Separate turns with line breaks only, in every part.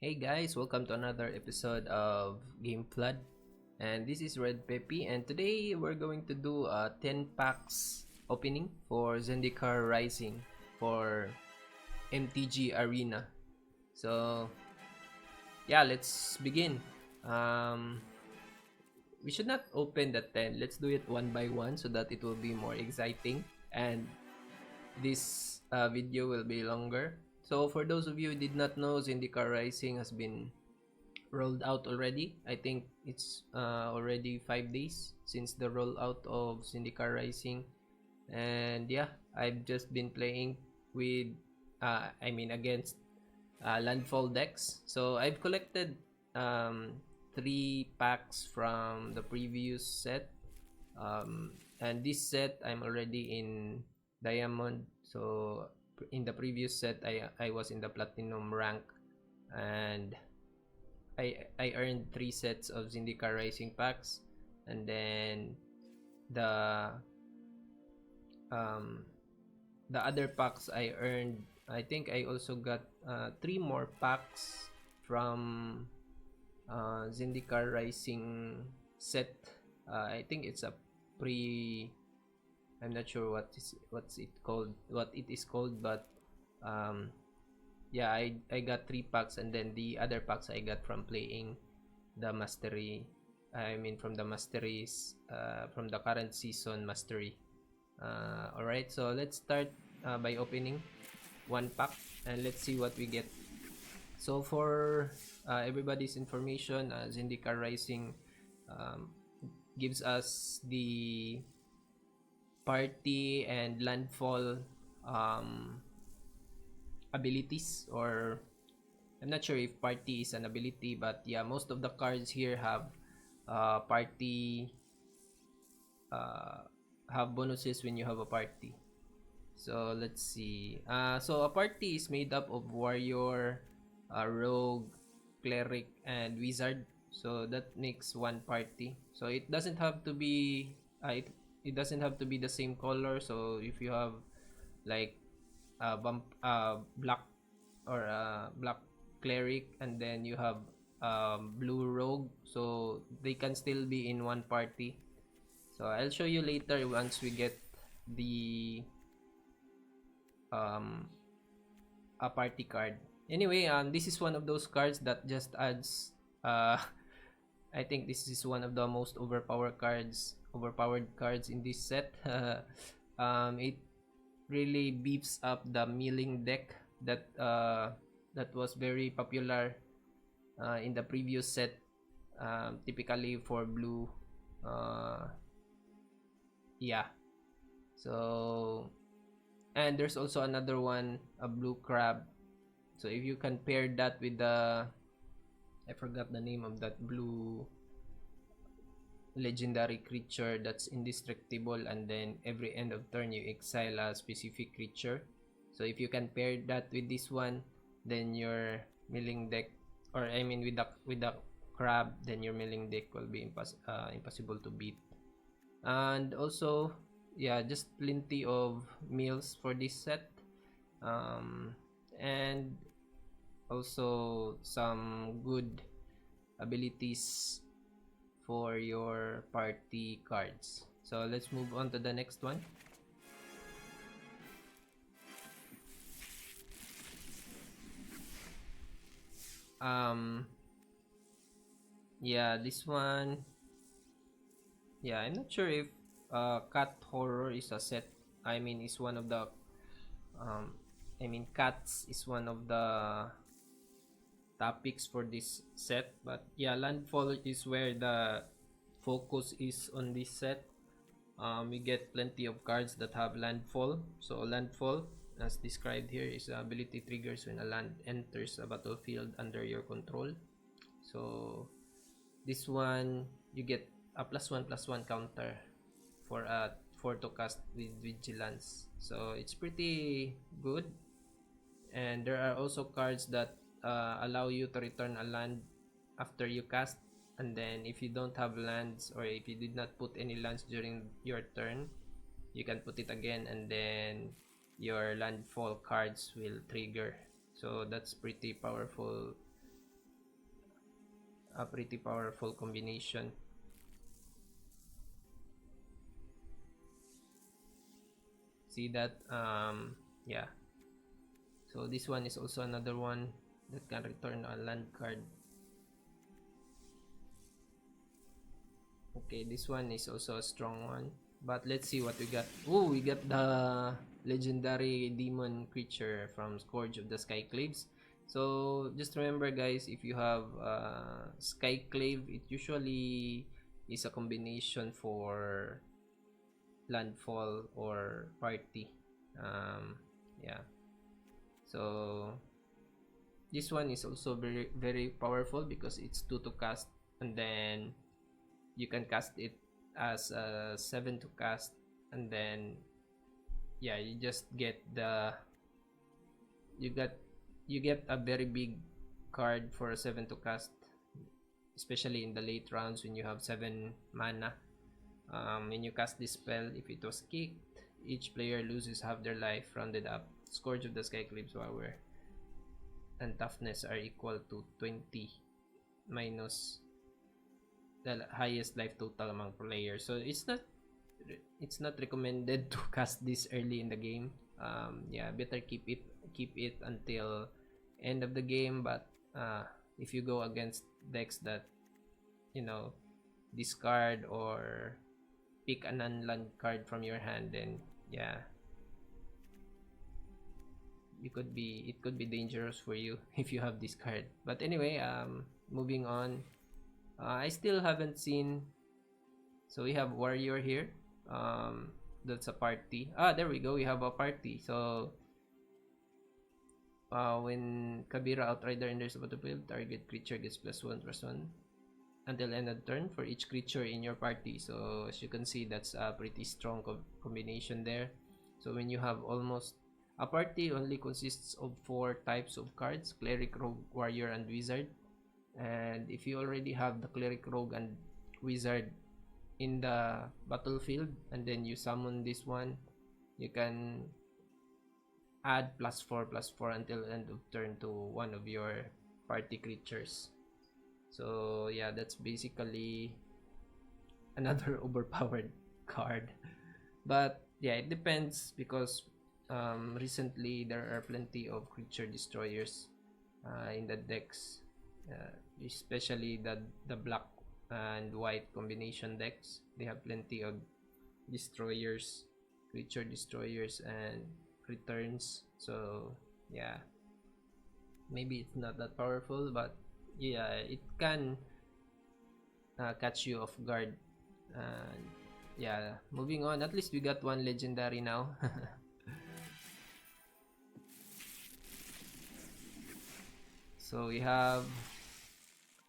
Hey guys, welcome to another episode of Game Flood. And this is Red Peppy, and today we're going to do a 10 packs opening for Zendikar Rising for MTG Arena. So yeah, let's begin. We should not open the 10. Let's do it one by one so that it will be more exciting and this video will be longer. So for those of you who did not know, Zendikar Rising has been rolled out already. I think it's already 5 days since the rollout of Zendikar Rising. And yeah, I've just been playing with, against landfall decks. So I've collected 3 packs from the previous set. And this set, I'm already in Diamond. So in the previous set, I was in the Platinum rank. And I earned 3 sets of Zendikar Rising packs, and then the other packs I earned. I think I also got 3 more packs from Zendikar Rising set. I think it's a pre. I'm not sure what it is called, but yeah, I got 3 packs, and then the other packs I got from playing the mastery. From the masteries, from the current season mastery. Alright, so let's start by opening 1 pack and let's see what we get. So for everybody's information, Zendikar Rising gives us the party and landfall abilities, or I'm not sure if party is an ability, but yeah, most of the cards here have party have bonuses when you have a party. So let's see. So a party is made up of warrior, rogue, cleric, and wizard. So that makes 1 party. So it doesn't have to be it doesn't have to be the same color. So if you have like black or black cleric, and then you have blue rogue, so they can still be in 1 party. So I'll show you later once we get the a party card. Anyway, this is one of those cards that just adds I think this is one of the most overpowered cards in this set. It really beefs up the milling deck that was very popular in the previous set, typically for blue. Yeah, so, and there's also another one, a blue crab. So if you can pair that with the, I forgot the name of that blue legendary creature that's indestructible, and then every end of turn you exile a specific creature. So if you can pair that with this one, then your milling deck, or with the crab, then your milling deck will be impossible to beat. And also, yeah, just plenty of mills for this set, and also some good abilities for your party cards. So let's move on to the next one. Yeah, this one, yeah, I'm not sure if cat horror is a set. Is one of the cats is one of the topics for this set, but yeah, landfall is where the focus is on this set. We get plenty of cards that have landfall. So landfall, as described here, is the ability triggers when a land enters a battlefield under your control. So this one, you get a +1/+1 counter for to cast with vigilance. So it's pretty good. And there are also cards that allow you to return a land after you cast, and then if you don't have lands, or if you did not put any lands during your turn, you can put it again, and then your landfall cards will trigger. So that's pretty powerful a pretty powerful combination. See that? Yeah. So this one is also another one that can return a land card. Okay, this one is also a strong one. But let's see what we got. Oh, we got the legendary demon creature from Scourge of the Skyclaves. So just remember guys, if you have Skyclave, it usually is a combination for landfall or party. Yeah. So this one is also very very powerful because it's 2 to cast, and then you can cast it as a 7 to cast, and then yeah, you just get the you get you get a very big card for a 7 to cast, especially in the late rounds when you have 7 mana. When you cast this spell, if it was kicked, each player loses half their life rounded up. Scourge of the Skyclaves power and toughness are equal to 20 minus the highest life total among players. So it's not recommended to cast this early in the game. Yeah, better keep it until end of the game. But if you go against decks that, you know, discard or pick an unland card from your hand, then yeah, it could be dangerous for you if you have this card. But anyway, moving on. I still haven't seen. So we have warrior here. That's a party. There we go. We have a party. So when Kabira Outrider enters the battlefield, target creature gets +1/+1 until end of turn for each creature in your party. So as you can see, that's a pretty strong combination there. So when you have almost a party only consists of 4 types of cards: cleric, rogue, warrior, and wizard. And if you already have the cleric, rogue, and wizard in the battlefield, and then you summon this one, you can add +4/+4 until end of turn to one of your party creatures. So yeah, that's basically another overpowered card. But yeah, it depends because recently there are plenty of creature destroyers in the decks, especially the black and white combination decks. They have plenty of destroyers, creature destroyers, and returns. So yeah, maybe it's not that powerful, but yeah, it can catch you off guard. Yeah, moving on. At least we got one legendary now. So we have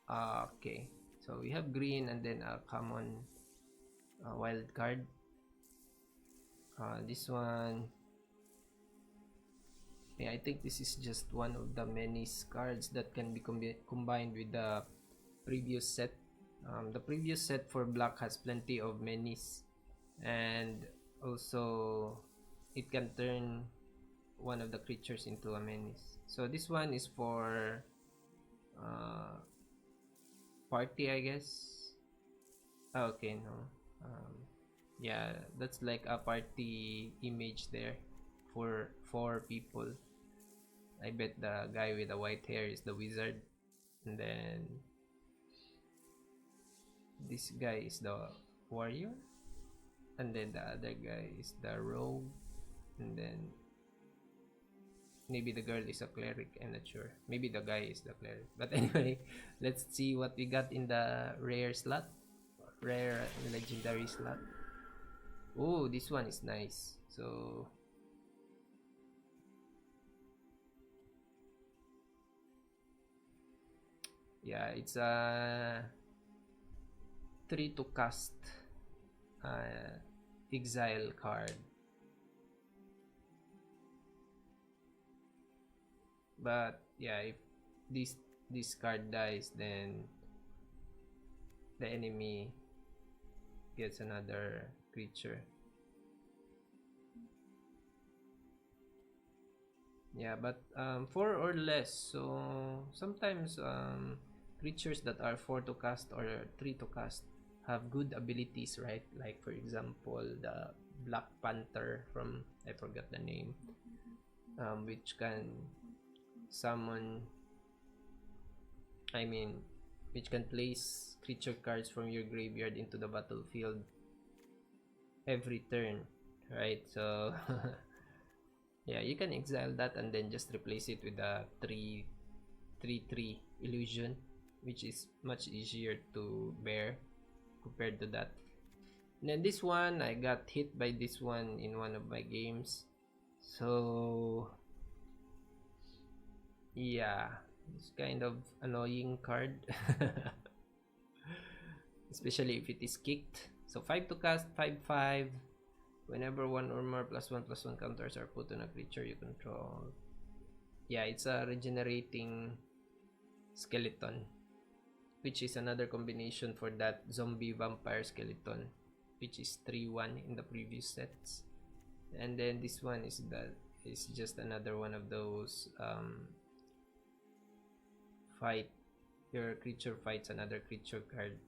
okay. So we have green and then a common wild card. This one, yeah, I think this is just one of the many cards that can be combined with the previous set. The previous set for black has plenty of menace, and also it can turn one of the creatures into a menace. So this one is for party, I guess. Okay, no. Yeah, that's like a party image there for 4 people. I bet the guy with the white hair is the wizard, and then this guy is the warrior, and then the other guy is the rogue, and then maybe the girl is a cleric. I'm not sure. Maybe the guy is the cleric. But anyway, let's see what we got in the rare slot, rare legendary slot. Oh, this one is nice. So yeah, it's a 3 to cast exile card. But yeah, if this card dies, then the enemy gets another creature. Yeah, but 4 or less. So sometimes creatures that are 4 to cast or 3 to cast have good abilities, right? Like for example, the Black Panther from, I forgot the name, which can summon, I mean, which can place creature cards from your graveyard into the battlefield every turn, right? So yeah, you can exile that and then just replace it with a 3/3 illusion, which is much easier to bear compared to that. And then this one, I got hit by this one in one of my games. So yeah, it's kind of annoying card. Especially if it is kicked. So 5 to cast, 5/5. Whenever one or more +1/+1 counters are put on a creature you control. Yeah, it's a regenerating skeleton, which is another combination for that zombie vampire skeleton, which is 3/1 in the previous sets. And then this one is just another one of those fight, your creature fights another creature card.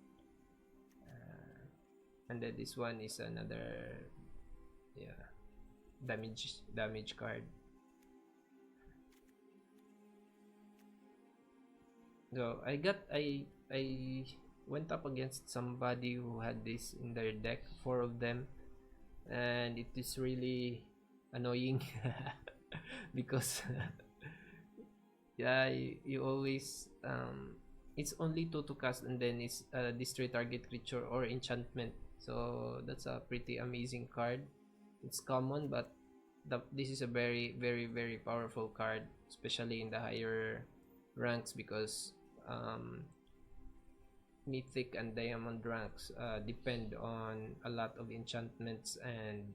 And then this one is another, yeah, damage card. So I went up against somebody who had this in their deck, 4 of them, and it is really annoying because yeah, you always it's only 2 to cast, and then it's destroy target creature or enchantment. So that's a pretty amazing card. It's common, but this is a very very very powerful card, especially in the higher ranks, because mythic and diamond ranks depend on a lot of enchantments and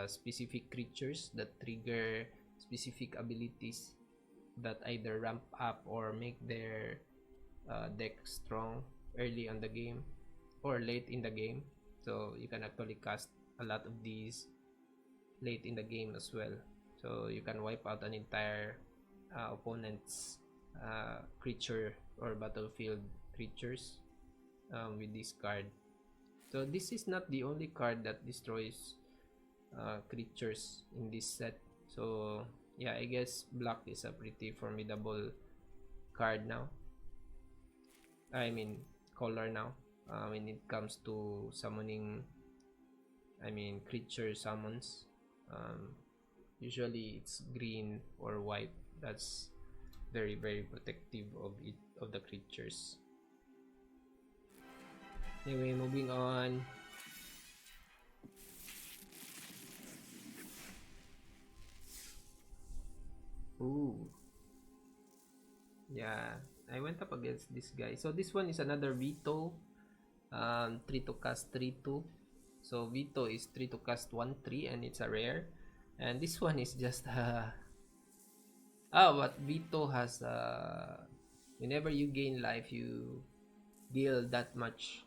specific creatures that trigger specific abilities that either ramp up or make their deck strong early on the game or late in the game. So you can actually cast a lot of these late in the game as well. So you can wipe out an entire opponent's creature or battlefield creatures with this card. So this is not the only card that destroys creatures in this set. So yeah, I guess black is a pretty formidable card now. I mean color now, when it comes to summoning, I mean creature summons. Usually it's green or white. That's very very protective of the creatures. Anyway, moving on. Ooh, yeah, I went up against this guy. So this one is another Vito. 3 to cast 3/2. So Vito is 3 to cast 1/3, and it's a rare. And this one is just but Vito has whenever you gain life, you deal that much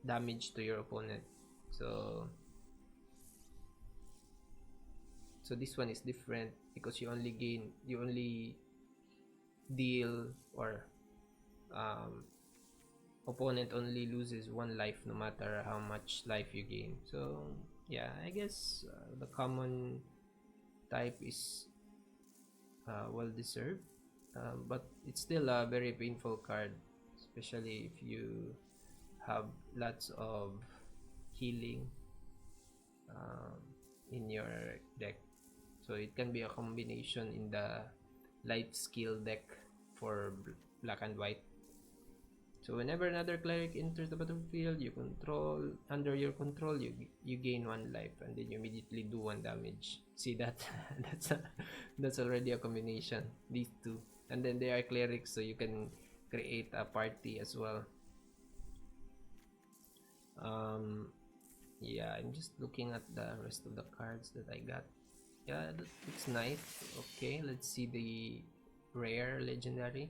damage to your opponent. So this one is different because you only deal, or opponent only loses 1 life no matter how much life you gain. So yeah, I guess the common type is well deserved, but it's still a very painful card, especially if you have lots of healing in your deck. So it can be a combination in the life skill deck for black and white. So whenever another cleric enters the battlefield under your control, you gain 1 life, and then you immediately do 1 damage. See that? That's already a combination, these two. And then they are clerics, so you can create a party as well. Yeah, I'm just looking at the rest of the cards that I got. Yeah, that looks nice. Okay, let's see the rare legendary.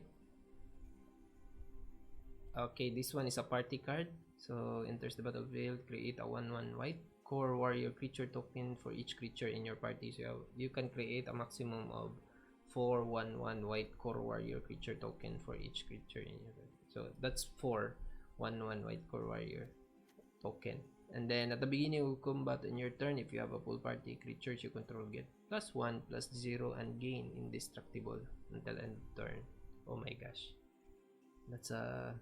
Okay, this one is a party card. So enters the battlefield, create a 1/1 white core warrior creature token for each creature in your party. So you can create a maximum of 4/1/1 white core warrior creature token for each creature in your deck. So that's 4/1/1 white core warrior token. And then at the beginning of combat in your turn, if you have a full party creatures you control, get +1/+0 and gain indestructible until end of turn. Oh my gosh, that's a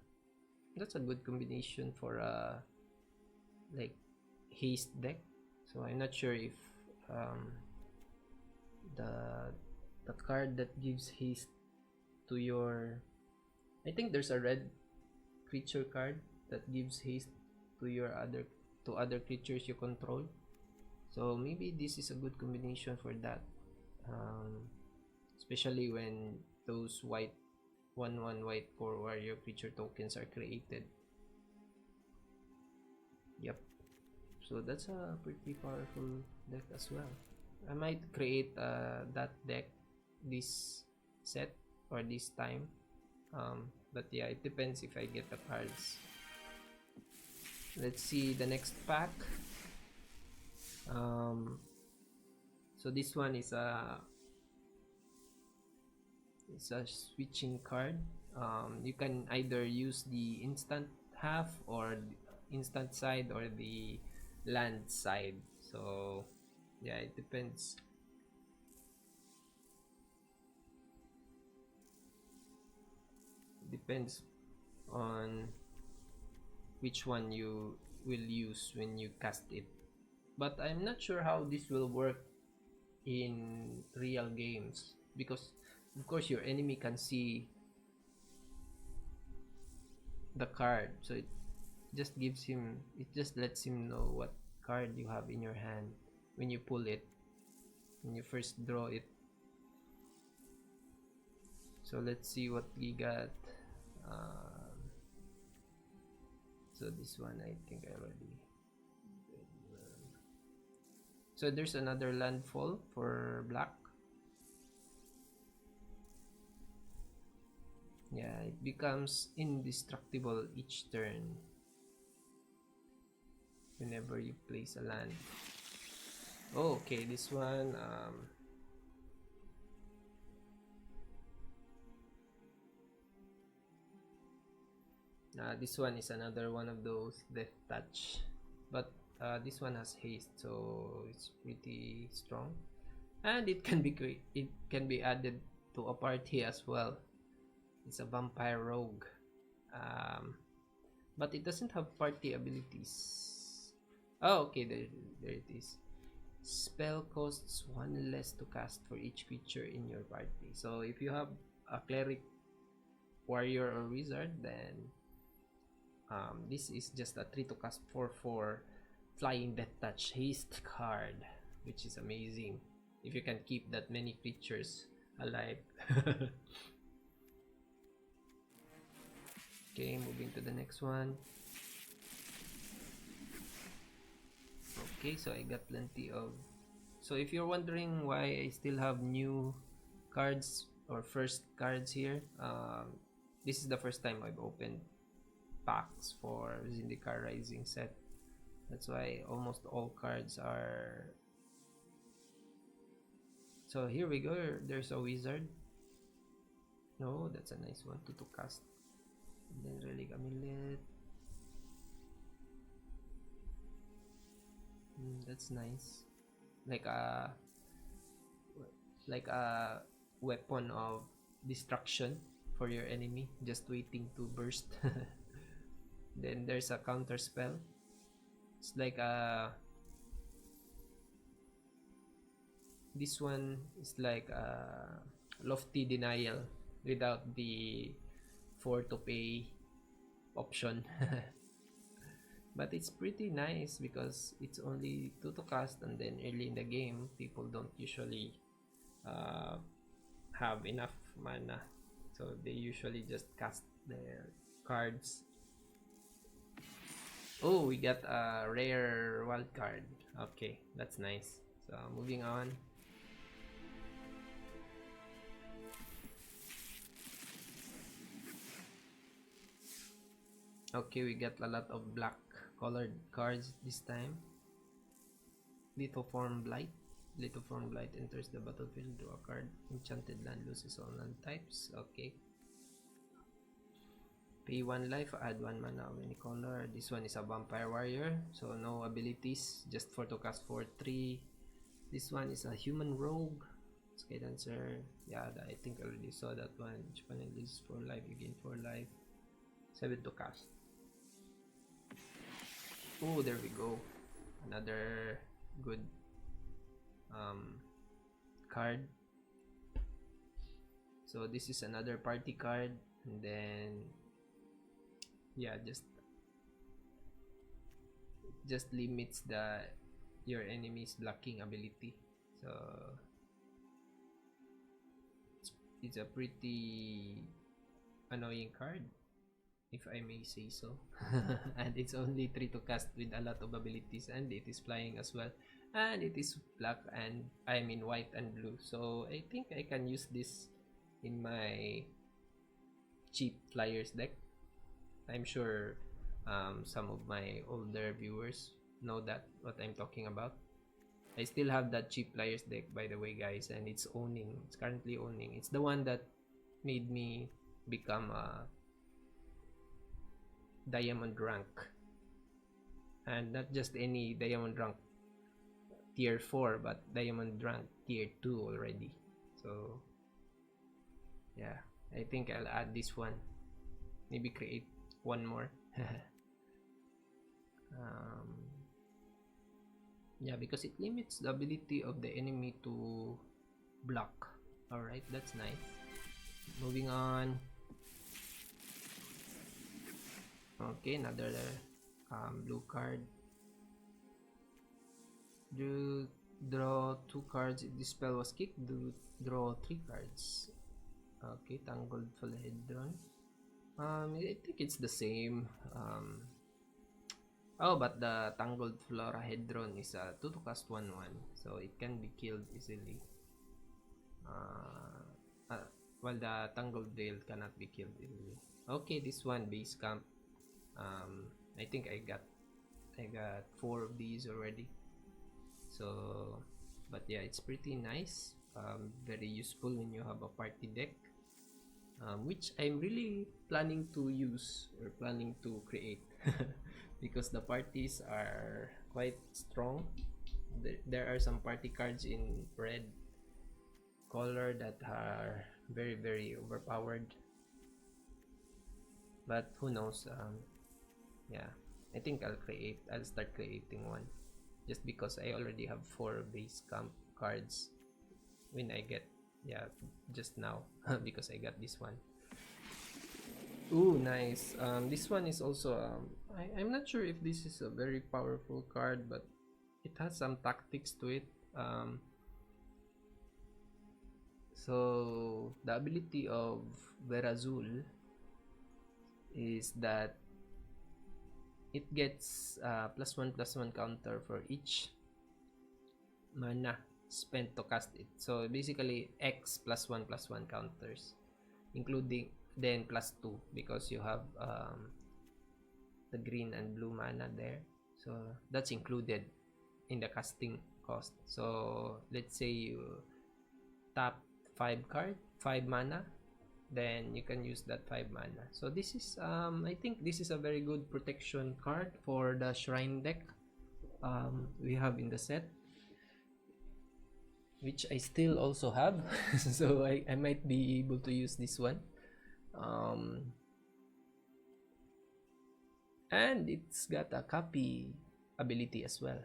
good combination for a like haste deck. So I'm not sure if the card that gives haste to your, I think there's a red creature card that gives haste to your other creatures you control. So maybe this is a good combination for that, especially when those 1/1 white core warrior creature tokens are created. Yep. So that's a pretty powerful deck as well. I might create that deck this set or this time. But yeah, it depends if I get the cards. Let's see the next pack. So this one is it's a switching card. You can either use the instant half or instant side or the land side. So yeah, it depends. Depends on which one you will use when you cast it. But I'm not sure how this will work in real games, because of course your enemy can see the card, so it just lets him know what card you have in your hand when you pull it, when you first draw it. So let's see what we got. So this one I think I already did. So there's another landfall for black. Yeah, it becomes indestructible each turn whenever you place a land. Oh, okay, this one this one is another one of those death touch, but this one has haste, so it's pretty strong, and it can be added to a party as well. It's a vampire rogue, but it doesn't have party abilities. Oh, okay, there it is. Spell costs 1 less to cast for each creature in your party. So if you have a cleric, warrior, or wizard, then this is just a 3 to cast 4/4 flying death touch haste card, which is amazing if you can keep that many creatures alive. Okay, moving to the next one. Okay, so I got plenty of, so if you're wondering why I still have new cards or first cards here, this is the first time I've opened packs for Zendikar Rising set. That's why almost all cards are. So here we go. There's a wizard. No, that's a nice one to cast. And then Relic Amulet. That's nice. Like a weapon of destruction for your enemy, just waiting to burst. Then there's a counter spell. It's like this one is like a lofty denial without the 4 to pay option. But it's pretty nice because it's only 2 to cast, and then early in the game people don't usually have enough mana, so they usually just cast their cards. Oh, we got a rare wild card. Okay, that's nice. So moving on. Okay, we got a lot of black colored cards this time. Little Form Blight. Lithophoron Blight enters the battlefield, draw a card. Enchanted Land loses all non-types. Okay. Pay 1 life, add 1 mana of any color. This one is a Vampire Warrior, so no abilities, just for to cast for 3. This one is a Human Rogue. Sky Dancer. Yeah, I think I already saw that one. Each opponent loses 4 life, you gain 4 life. 7 to cast. Oh, there we go. Another good card. So this is another party card, and then yeah, just limits your enemy's blocking ability. So it's a pretty annoying card, if I may say so. And it's only 3 to cast with a lot of abilities, and it is flying as well, and it is black and white and blue, so I think I can use this in my cheap flyers deck. I'm sure some of my older viewers know that what I'm talking about. I still have that cheap flyers deck, by the way, guys, and it's currently owning. It's the one that made me become a diamond rank, and not just any diamond rank tier 4, but diamond rank tier 2 already. So yeah, I think I'll add this one, maybe create one more. Yeah, because it limits the ability of the enemy to block. Alright, that's nice. Moving on. Okay, another blue card. Draw 2 cards if this spell was kicked. Draw 3 cards. Okay, Tangled Philhedron. I think it's the same. Oh, but the Tangled Florahedron is a 2 to cast 1/1, so it can be killed easily. While the Tangled Veil cannot be killed easily. Okay, this one base camp. I think I got 4 of these already. So, but yeah, it's pretty nice. Very useful when you have a party deck. Which I'm really planning to use or planning to create. Because the parties are quite strong. There are some party cards in red color that are very, very overpowered, but who knows. Yeah, I think I'll start creating one, just because I already have 4 base camp cards when I get, yeah, just now. Because I got this one. Ooh, nice. This one is also I'm not sure if this is a very powerful card, but it has some tactics to it. So the ability of Verazul is that it gets +1/+1 counter for each mana spent to cast it. So basically X +1/+1 counters, including then +2 because you have the green and blue mana there, so that's included in the casting cost. So let's say you tap 5 mana, then you can use that 5 mana. So this is I think this is a very good protection card for the shrine deck we have in the set, which I still also have. So I might be able to use this one. And it's got a copy ability as well.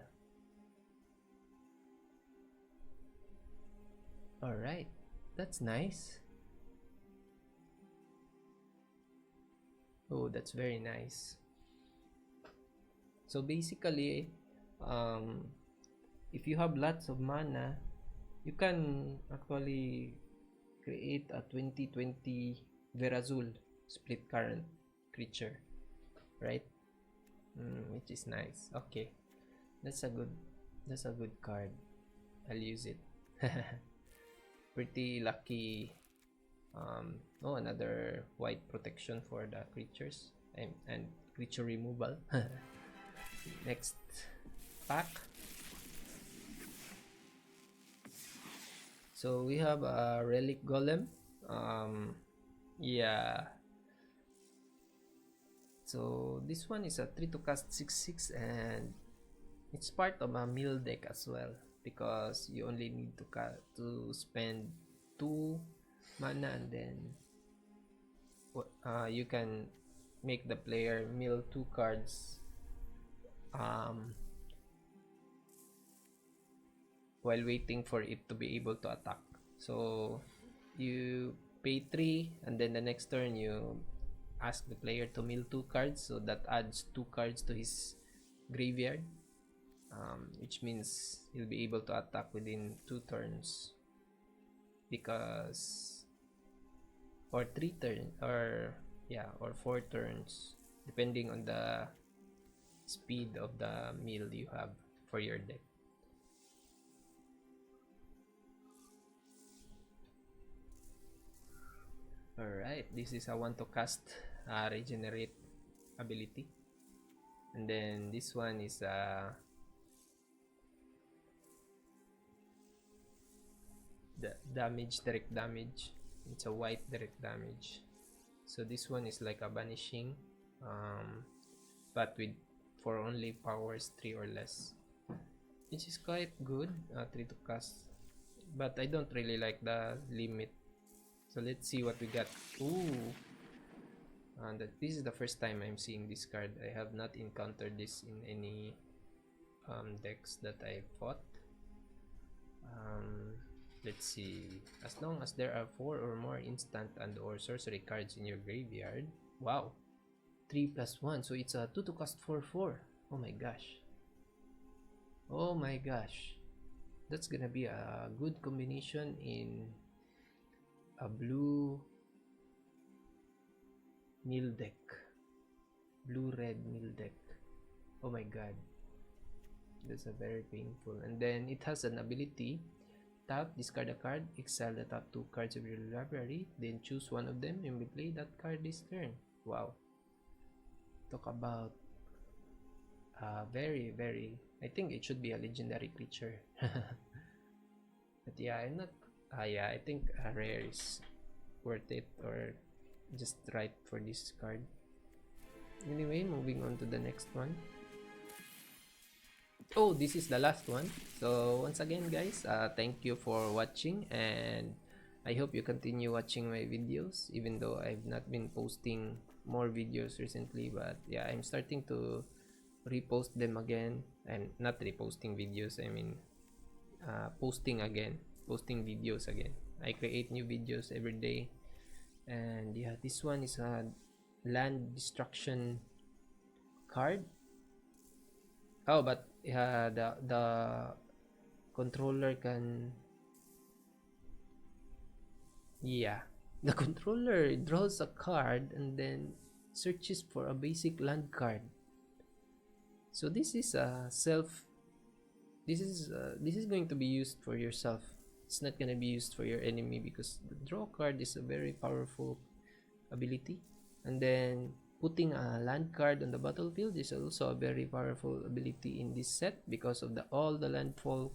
Alright, that's nice. Oh, that's very nice. So basically, if you have lots of mana, you can actually create a 20/20 Verazul split current creature, right? Which is nice. Okay, that's a good card. I'll use it. Pretty lucky. Oh, another white protection for the creatures and creature removal. Next pack. So we have a Relic Golem. Yeah. So this one is a 3 to cast 6/6, and it's part of a mill deck as well, because you only need to spend 2 mana, and then you can make the player mill 2 cards while waiting for it to be able to attack. So you pay 3, and then the next turn you ask the player to mill 2 cards, so that adds 2 cards to his graveyard, which means he'll be able to attack within 2 turns, because or 3 turns, or yeah, or 4 turns, depending on the speed of the mill you have for your deck. Alright, this is a 1 to cast regenerate ability, and then this one is the damage, direct damage. It's a white direct damage. So this one is like a banishing, but with for only powers 3 or less, which is quite good. 3 to cast, but I don't really like the limit. So let's see what we got. Ooh, and this is the first time I'm seeing this card. I have not encountered this in any decks that I fought. Let's see. As long as there are 4 or more instant and or sorcery cards in your graveyard. Wow. 3+1. So it's a 2 to cast 4/4. Oh my gosh. Oh my gosh. That's gonna be a good combination in a blue mill deck. Blue-red mill deck. Oh my god. That's a very painful. And then it has an ability. Tap, discard a card, exile the top 2 cards of your library, then choose one of them and we play that card this turn. Wow. Talk about very, very, I think it should be a legendary creature. But yeah, I'm not, yeah, I think a rare is worth it, or just right for this card. Anyway, moving on to the next one. Oh, this is the last one. So once again guys, thank you for watching, and I hope you continue watching my videos, even though I've not been posting more videos recently. But yeah, I'm starting to repost them again, and not reposting videos, I mean posting videos again. I create new videos every day. And yeah, this one is a land destruction card. Oh, but the controller can, yeah, the controller draws a card and then searches for a basic land card. So this is a this is going to be used for yourself. It's not going to be used for your enemy, because the draw card is a very powerful ability, and then putting a land card on the battlefield is also a very powerful ability in this set, because of all the landfall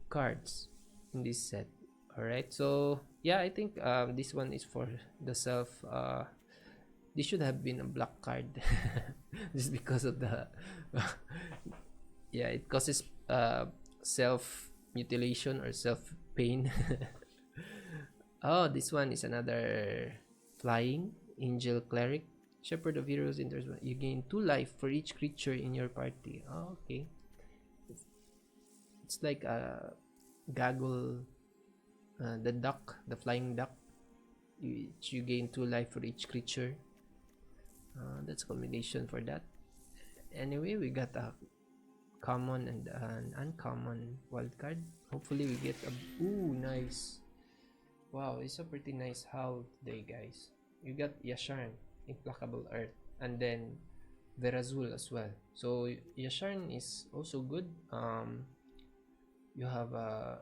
cards in this set. All right, so yeah, I think this one is for the self. This should have been a black card, just because of the yeah, it causes self mutilation or self pain. Oh, this one is another flying angel cleric, shepherd of heroes. You gain 2 life for each creature in your party. Oh, okay, it's like a gaggle, the duck, the flying duck. You gain 2 life for each creature. That's a combination for that. Anyway, we got a common and an uncommon wild card. Hopefully we get a, ooh, nice. Wow, it's a pretty nice haul today, guys. You got Yasharn, Implacable Earth, and then Verazul as well. So Yasharn is also good. You have a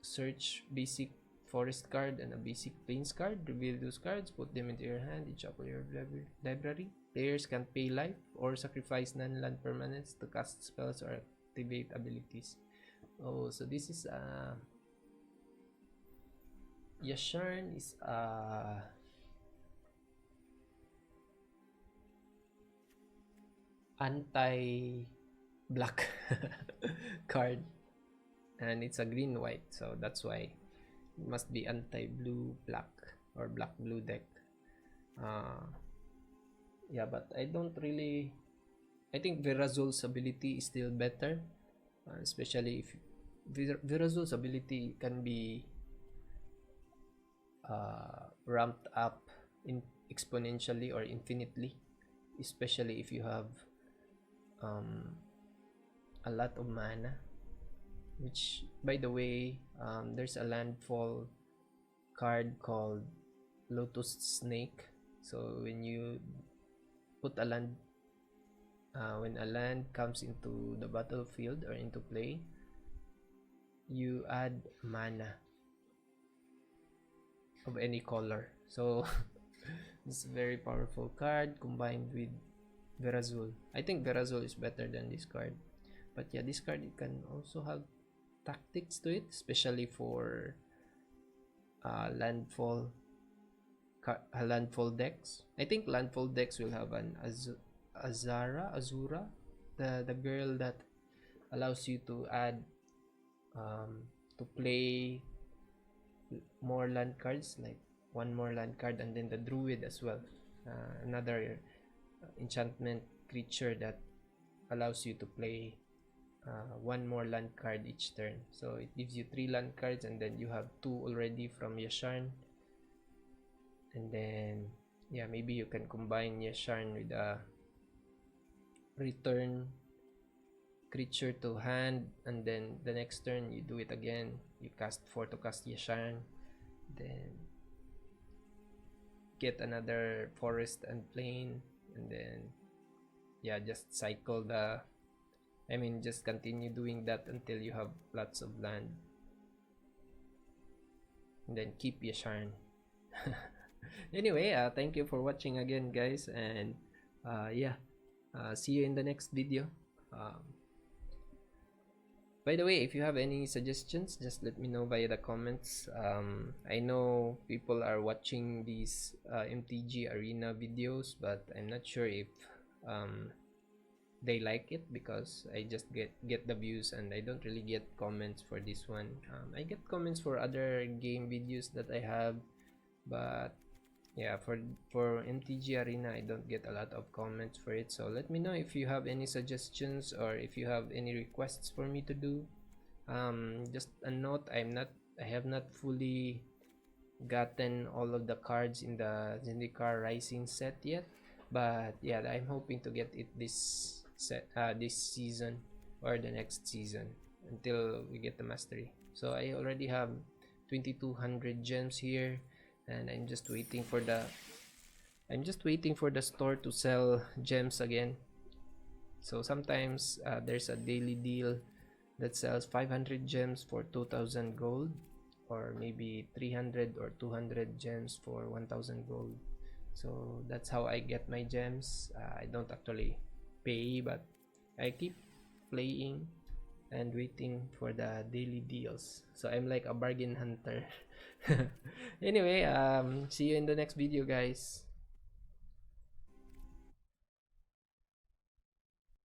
search basic forest card and a basic plains card. Reveal those cards, put them into your hand, each of your library. Players can pay life or sacrifice non-land permanents to cast spells or activate abilities. Oh, so this is Yasharn is anti black card, and it's a green white, so that's why it must be anti blue black or black blue deck. uh yeah, but I don't really, I think Verazol's ability is still better, especially if Verazol's ability can be ramped up in exponentially or infinitely, especially if you have um, a lot of mana. Which, by the way, there's a landfall card called Lotus Snake. So when you put a land, when a land comes into the battlefield or into play, you add mana of any color. So it's a very powerful card combined with Verazul. I think Verazul is better than this card. But yeah, this card, it can also have tactics to it, especially for landfall decks. I think landfall decks will have an Azura, the girl that allows you to add to play more land cards, like one more land card, and then the druid as well, another enchantment creature that allows you to play one more land card each turn. So it gives you 3 land cards, and then you have 2 already from Yasharn. And then yeah, maybe you can combine Yasharn with a return creature to hand, and then the next turn you do it again. You cast 4 to cast Yasharn, then get another forest and plain, and then yeah, just cycle the, I mean, just continue doing that until you have lots of land, and then keep Yasharn. Anyway, thank you for watching again, guys, and yeah, see you in the next video. By the way, if you have any suggestions, just let me know via the comments. I know people are watching these MTG Arena videos, but I'm not sure if they like it, because I just get the views and I don't really get comments for this one. I get comments for other game videos that I have, but yeah, for MTG Arena, I don't get a lot of comments for it. So let me know if you have any suggestions, or if you have any requests for me to do. Just a note, I have not fully gotten all of the cards in the Zendikar Rising set yet, but yeah, I'm hoping to get it this season or the next season, until we get the mastery. So I already have 2200 gems here, and I'm just waiting for the store to sell gems again. So sometimes there's a daily deal that sells 500 gems for 2000 gold, or maybe 300 or 200 gems for 1000 gold. So that's how I get my gems. I don't actually pay, but I keep playing and waiting for the daily deals. So I'm like a bargain hunter. Anyway, see you in the next video, guys.